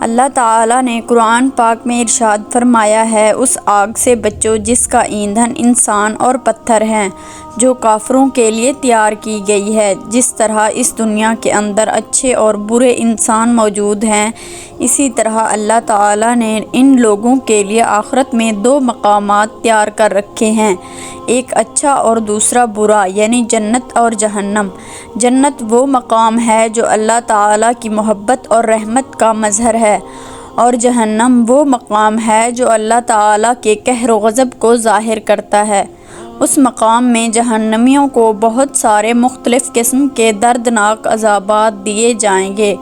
اللہ تعالیٰ نے قرآن پاک میں ارشاد فرمایا ہے، اس آگ سے بچو جس کا ایندھن انسان اور پتھر ہیں، جو کافروں کے لیے تیار کی گئی ہے۔ جس طرح اس دنیا کے اندر اچھے اور برے انسان موجود ہیں، اسی طرح اللہ تعالیٰ نے ان لوگوں کے لیے آخرت میں 2 مقامات تیار کر رکھے ہیں، ایک اچھا اور دوسرا برا، یعنی جنت اور جہنم۔ جنت وہ مقام ہے جو اللہ تعالیٰ کی محبت اور رحمت کا مظہر ہے، اور جہنم وہ مقام ہے جو اللہ تعالیٰ کے قہر و غضب کو ظاہر کرتا ہے۔ اس مقام میں جہنمیوں کو بہت سارے مختلف قسم کے دردناک عذابات دیے جائیں گے،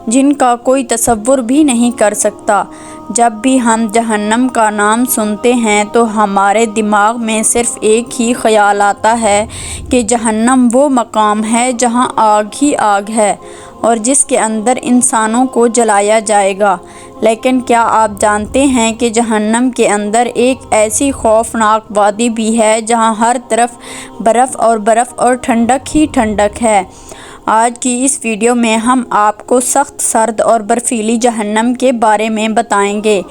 جن کا کوئی تصور بھی نہیں کر سکتا۔ جب بھی ہم جہنم کا نام سنتے ہیں تو ہمارے دماغ میں صرف ایک ہی خیال آتا ہے کہ جہنم وہ مقام ہے جہاں آگ ہی آگ ہے اور جس کے اندر انسانوں کو جلایا جائے گا۔ لیکن کیا آپ جانتے ہیں کہ جہنم کے اندر ایک ایسی خوفناک وادی بھی ہے جہاں ہر طرف برف اور ٹھنڈک ہی ٹھنڈک ہے؟ آج کی اس ویڈیو میں ہم آپ کو سخت سرد اور برفیلی جہنم کے بارے میں بتائیں گے۔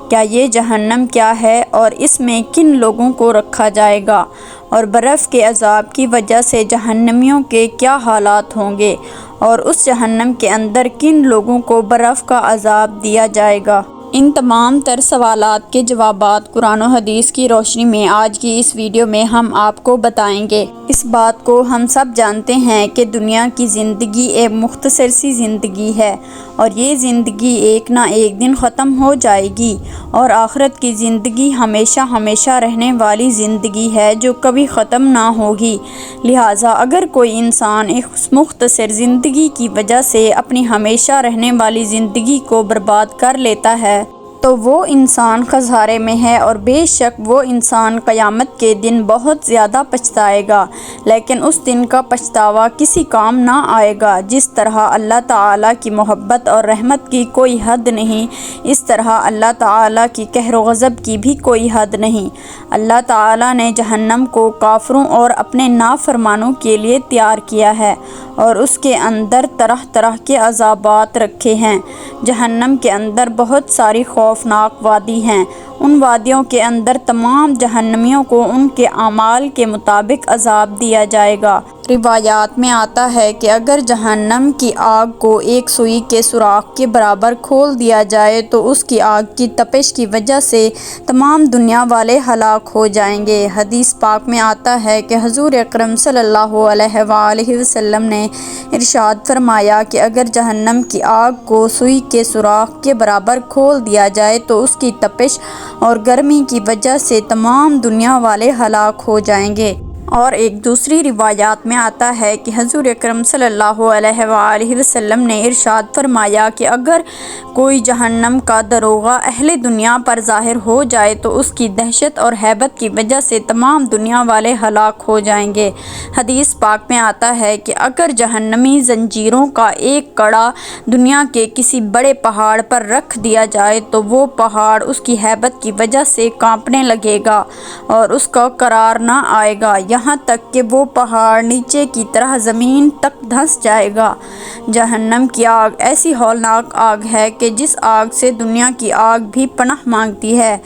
کیا یہ جہنم کیا ہے اور اس میں کن لوگوں کو رکھا جائے گا، اور برف کے عذاب کی وجہ سے جہنمیوں کے کیا حالات ہوں گے، اور اس جہنم کے اندر کن لوگوں کو برف کا عذاب دیا جائے گا۔ ان تمام تر سوالات کے جوابات قرآن و حدیث کی روشنی میں آج کی اس ویڈیو میں ہم آپ کو بتائیں گے۔ اس بات کو ہم سب جانتے ہیں کہ دنیا کی زندگی ایک مختصر سی زندگی ہے، اور یہ زندگی ایک نہ ایک دن ختم ہو جائے گی، اور آخرت کی زندگی ہمیشہ ہمیشہ رہنے والی زندگی ہے جو کبھی ختم نہ ہوگی۔ لہٰذا اگر کوئی انسان اس مختصر زندگی کی وجہ سے اپنی ہمیشہ رہنے والی زندگی کو برباد کر لیتا ہے تو وہ انسان خسارے میں ہے، اور بے شک وہ انسان قیامت کے دن بہت زیادہ پچھتائے گا، لیکن اس دن کا پچھتاوا کسی کام نہ آئے گا۔ جس طرح اللہ تعالیٰ کی محبت اور رحمت کی کوئی حد نہیں، اس طرح اللہ تعالیٰ کی قہر و غضب کی بھی کوئی حد نہیں۔ اللہ تعالیٰ نے جہنم کو کافروں اور اپنے نافرمانوں کے لیے تیار کیا ہے، اور اس کے اندر طرح طرح کے عذابات رکھے ہیں۔ جہنم کے اندر بہت ساری خوفناک وادی ہیں۔ ان وادیوں کے اندر تمام جہنمیوں کو ان کے اعمال کے مطابق عذاب دیا جائے گا۔ روایات میں آتا ہے کہ اگر جہنم کی آگ کو ایک سوئی کے سوراخ کے برابر کھول دیا جائے تو اس کی آگ کی تپش کی وجہ سے تمام دنیا والے ہلاک ہو جائیں گے۔ حدیث پاک میں آتا ہے کہ حضور اکرم صلی اللہ علیہ وآلہ وسلم نے ارشاد فرمایا کہ اگر جہنم کی آگ کو سوئی کے سوراخ کے برابر کھول دیا جائے تو اس کی تپش اور گرمی کی وجہ سے تمام دنیا والے ہلاک ہو جائیں گے۔ اور ایک دوسری روایات میں آتا ہے کہ حضور اکرم صلی اللہ علیہ وآلہ وسلم نے ارشاد فرمایا کہ اگر کوئی جہنم کا داروغہ اہل دنیا پر ظاہر ہو جائے تو اس کی دہشت اور ہیبت کی وجہ سے تمام دنیا والے ہلاک ہو جائیں گے۔ حدیث پاک میں آتا ہے کہ اگر جہنمی زنجیروں کا ایک کڑا دنیا کے کسی بڑے پہاڑ پر رکھ دیا جائے تو وہ پہاڑ اس کی ہیبت کی وجہ سے کانپنے لگے گا اور اس کا قرار نہ آئے گا، یہاں تک کہ وہ پہاڑ نیچے کی طرح زمین تک دھنس جائے گا۔ جہنم کی آگ ایسی ہولناک آگ ہے کہ جس آگ سے دنیا کی آگ بھی پناہ مانگتی ہے۔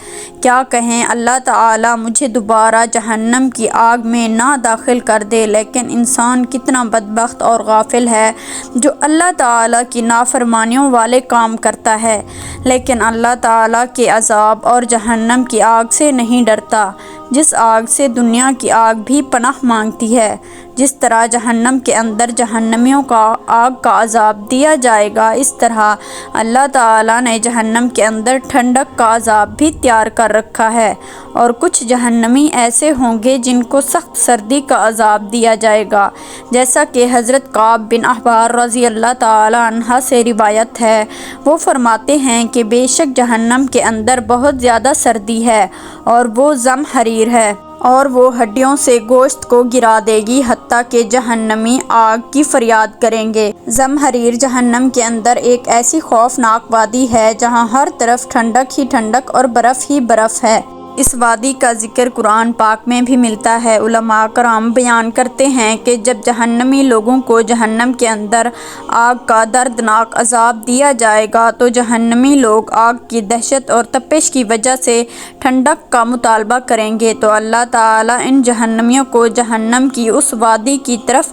کیا کہیں، اللہ تعالیٰ مجھے دوبارہ جہنم کی آگ میں نہ داخل کر دے، لیکن انسان کتنا بدبخت اور غافل ہے جو اللہ تعالیٰ کی نافرمانیوں والے کام کرتا ہے، لیکن اللہ تعالیٰ کے عذاب اور جہنم کی آگ سے نہیں ڈرتا، جس آگ سے دنیا کی آگ بھی پناہ مانگتی ہے۔ جس طرح جہنم کے اندر جہنمیوں کا آگ کا عذاب دیا جائے گا، اس طرح اللہ تعالیٰ نے جہنم کے اندر ٹھنڈک کا عذاب بھی تیار کر رکھا ہے، اور کچھ جہنمی ایسے ہوں گے جن کو سخت سردی کا عذاب دیا جائے گا، جیسا کہ حضرت کعب بن احبار رضی اللہ تعالیٰ عنہ سے روایت ہے۔ وہ فرماتے ہیں کہ بے شک جہنم کے اندر بہت زیادہ سردی ہے، اور وہ زمہریر ہے، اور وہ ہڈیوں سے گوشت کو گرا دے گی، حتیٰ کہ جہنمی آگ کی فریاد کریں گے۔ زمہریر جہنم کے اندر ایک ایسی خوفناک وادی ہے جہاں ہر طرف ٹھنڈک ہی ٹھنڈک اور برف ہی برف ہے۔ اس وادی کا ذکر قرآن پاک میں بھی ملتا ہے۔ علماء کرام بیان کرتے ہیں کہ جب جہنمی لوگوں کو جہنم کے اندر آگ کا دردناک عذاب دیا جائے گا تو جہنمی لوگ آگ کی دہشت اور تپش کی وجہ سے ٹھنڈک کا مطالبہ کریں گے تو اللہ تعالیٰ ان جہنمیوں کو جہنم کی اس وادی کی طرف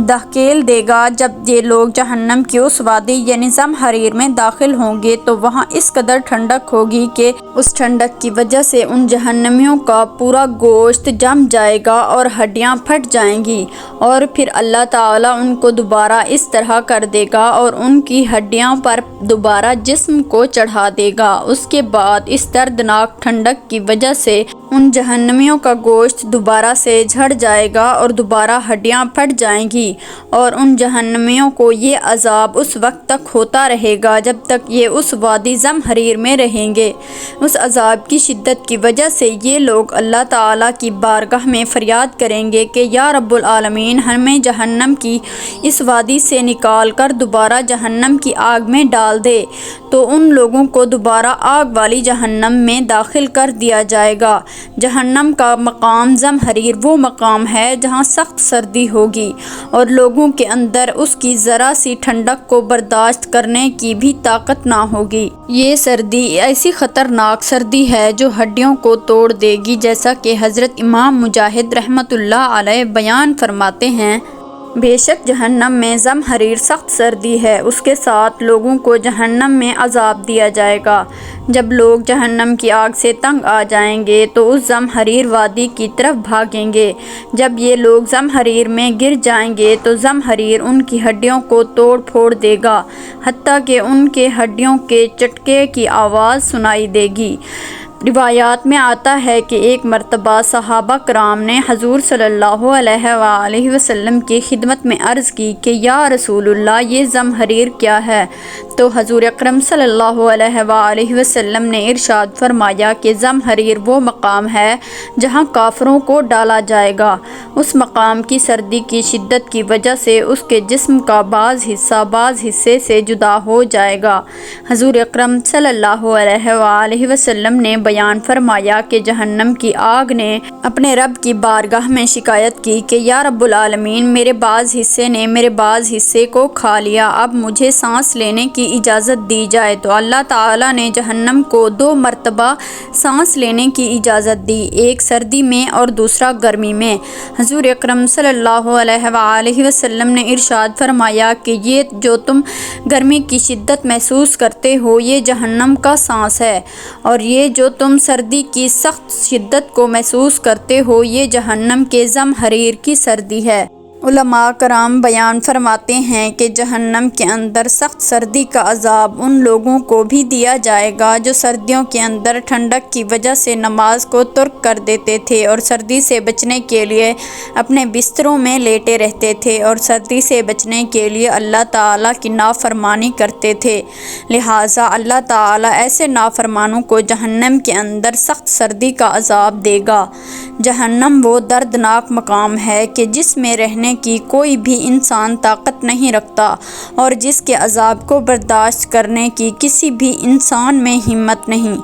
دھکیل دے گا۔ جب یہ لوگ جہنم کی اس وادی یعنی زمہریر میں داخل ہوں گے تو وہاں اس قدر ٹھنڈک ہوگی کہ اس ٹھنڈک کی وجہ سے ان جہنمیوں کا پورا گوشت جم جائے گا اور ہڈیاں پھٹ جائیں گی، اور پھر اللہ تعالیٰ ان کو دوبارہ اس طرح کر دے گا اور ان کی ہڈیاں پر دوبارہ جسم کو چڑھا دے گا۔ اس کے بعد اس دردناک ٹھنڈک کی وجہ سے ان جہنمیوں کا گوشت دوبارہ سے جھڑ جائے گا اور دوبارہ ہڈیاں پھٹ جائیں گی، اور ان جہنمیوں کو یہ عذاب اس وقت تک ہوتا رہے گا جب تک یہ اس وادی زمہریر میں رہیں گے۔ اس عذاب کی شدت کی وجہ سے یہ لوگ اللہ تعالیٰ کی بارگاہ میں فریاد کریں گے کہ یا رب العالمین، ہمیں جہنم کی اس وادی سے نکال کر دوبارہ جہنم کی آگ میں ڈال دے، تو ان لوگوں کو دوبارہ آگ والی جہنم میں داخل کر دیا جائے گا۔ جہنم کا مقام زمہریر وہ مقام ہے جہاں سخت سردی ہوگی اور لوگوں کے اندر اس کی ذرا سی ٹھنڈک کو برداشت کرنے کی بھی طاقت نہ ہوگی۔ یہ سردی ایسی خطرناک سردی ہے جو ہڈیوں کو توڑ دے گی، جیسا کہ حضرت امام مجاہد رحمۃ اللہ علیہ بیان فرماتے ہیں، بے شک جہنم میں زمہریر سخت سردی ہے، اس کے ساتھ لوگوں کو جہنم میں عذاب دیا جائے گا۔ جب لوگ جہنم کی آگ سے تنگ آ جائیں گے تو اس زمہریر وادی کی طرف بھاگیں گے۔ جب یہ لوگ زمہریر میں گر جائیں گے تو زمہریر ان کی ہڈیوں کو توڑ پھوڑ دے گا، حتیٰ کہ ان کے ہڈیوں کے چٹکے کی آواز سنائی دے گی۔ روایات میں آتا ہے کہ ایک مرتبہ صحابہ کرام نے حضور صلی اللہ علیہ وآلہ وسلم کی خدمت میں عرض کی کہ یا رسول اللہ، یہ زمہریر کیا ہے؟ تو حضور اکرم صلی اللہ علیہ وآلہ وسلم نے ارشاد فرمایا کہ زمہریر وہ مقام ہے جہاں کافروں کو ڈالا جائے گا۔ اس مقام کی سردی کی شدت کی وجہ سے اس کے جسم کا بعض حصے سے جدا ہو جائے گا۔ حضور اکرم صلی اللہ علیہ وآلہ وسلم نے بیان فرمایا کہ جہنم کی آگ نے اپنے رب کی بارگاہ میں شکایت کی کہ یا رب العالمین، میرے بعض حصے نے میرے بعض حصے کو کھا لیا، اب مجھے سانس لینے کی اجازت دی جائے۔ تو اللہ تعالیٰ نے جہنم کو 2 مرتبہ سانس لینے کی اجازت دی، ایک سردی میں اور دوسرا گرمی میں۔ حضور اکرم صلی اللہ علیہ وآلہ وسلم نے ارشاد فرمایا کہ یہ جو تم گرمی کی شدت محسوس کرتے ہو یہ جہنم کا سانس ہے، اور یہ جو تم سردی کی سخت شدت کو محسوس کرتے ہو یہ جہنم کے زمہریر کی سردی ہے۔ علماء کرام بیان فرماتے ہیں کہ جہنم کے اندر سخت سردی کا عذاب ان لوگوں کو بھی دیا جائے گا جو سردیوں کے اندر ٹھنڈک کی وجہ سے نماز کو ترک کر دیتے تھے اور سردی سے بچنے کے لیے اپنے بستروں میں لیٹے رہتے تھے اور سردی سے بچنے کے لیے اللہ تعالیٰ کی نافرمانی کرتے تھے۔ لہٰذا اللہ تعالیٰ ایسے نافرمانوں کو جہنم کے اندر سخت سردی کا عذاب دے گا۔ جہنم وہ دردناک مقام ہے کہ جس میں رہنے کی کوئی بھی انسان طاقت نہیں رکھتا اور جس کے عذاب کو برداشت کرنے کی کسی بھی انسان میں ہمت نہیں۔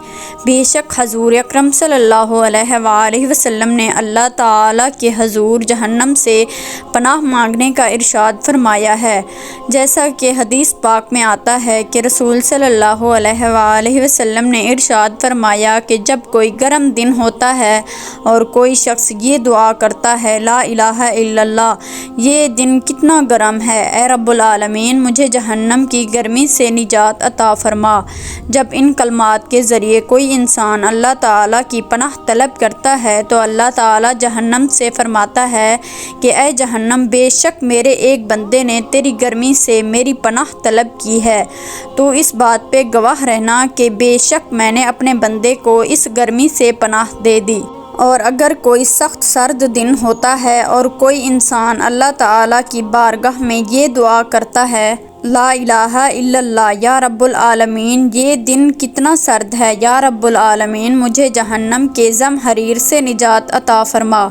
بے شک حضور اکرم صلی اللہ علیہ وآلہ وسلم نے اللہ تعالیٰ کے حضور جہنم سے پناہ مانگنے کا ارشاد فرمایا ہے، جیسا کہ حدیث پاک میں آتا ہے کہ رسول صلی اللہ علیہ وآلہ وسلم نے ارشاد فرمایا کہ جب کوئی گرم دن ہوتا ہے اور کوئی شخص یہ دعا کرتا ہے لا الہ الا اللہ، یہ دن کتنا گرم ہے، اے رب العالمین مجھے جہنم کی گرمی سے نجات عطا فرما۔ جب ان کلمات کے ذریعے کوئی انسان اللہ تعالیٰ کی پناہ طلب کرتا ہے تو اللہ تعالیٰ جہنم سے فرماتا ہے کہ اے جہنم، بے شک میرے ایک بندے نے تیری گرمی سے میری پناہ طلب کی ہے، تو اس بات پہ گواہ رہنا کہ بے شک میں نے اپنے بندے کو اس گرمی سے پناہ دے دی۔ اور اگر کوئی سخت سرد دن ہوتا ہے اور کوئی انسان اللہ تعالیٰ کی بارگاہ میں یہ دعا کرتا ہے لا الہ الا اللہ، یا رب العالمین یہ دن کتنا سرد ہے، یا رب العالمین مجھے جہنم کے زمہریر سے نجات عطا فرما،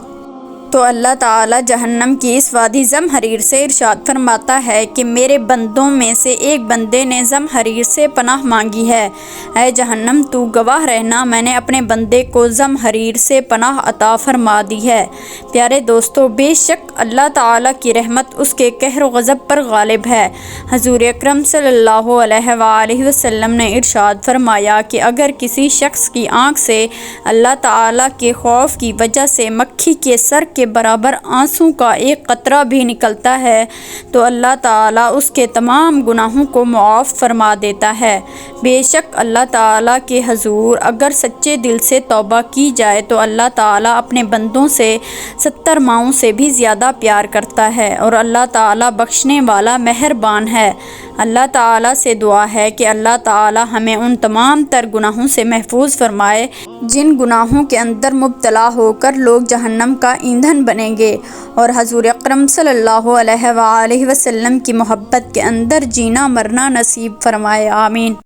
تو اللہ تعالیٰ جہنم کی اس وادی زمہریر سے ارشاد فرماتا ہے کہ میرے بندوں میں سے ایک بندے نے زمہریر سے پناہ مانگی ہے، اے جہنم تو گواہ رہنا میں نے اپنے بندے کو زمہریر سے پناہ عطا فرما دی ہے۔ پیارے دوستو، بے شک اللہ تعالیٰ کی رحمت اس کے قہر و غضب پر غالب ہے۔ حضور اکرم صلی اللہ علیہ وآلہ وسلم نے ارشاد فرمایا کہ اگر کسی شخص کی آنکھ سے اللہ تعالیٰ کے خوف کی وجہ سے مکھی کے سر کے برابر آنسوں کا ایک قطرہ بھی نکلتا ہے تو اللہ تعالیٰ اس کے تمام گناہوں کو معاف فرما دیتا ہے۔ بے شک اللہ تعالیٰ کے حضور اگر سچے دل سے توبہ کی جائے تو اللہ تعالیٰ اپنے بندوں سے 70 ماؤں سے بھی زیادہ پیار کرتا ہے، اور اللہ تعالیٰ بخشنے والا مہربان ہے۔ اللہ تعالیٰ سے دعا ہے کہ اللہ تعالیٰ ہمیں ان تمام تر گناہوں سے محفوظ فرمائے جن گناہوں کے اندر مبتلا ہو کر لوگ جہنم کا ایندھن بنیں گے، اور حضور اکرم صلی اللہ علیہ وآلہ وسلم کی محبت کے اندر جینا مرنا نصیب فرمائے۔ آمین۔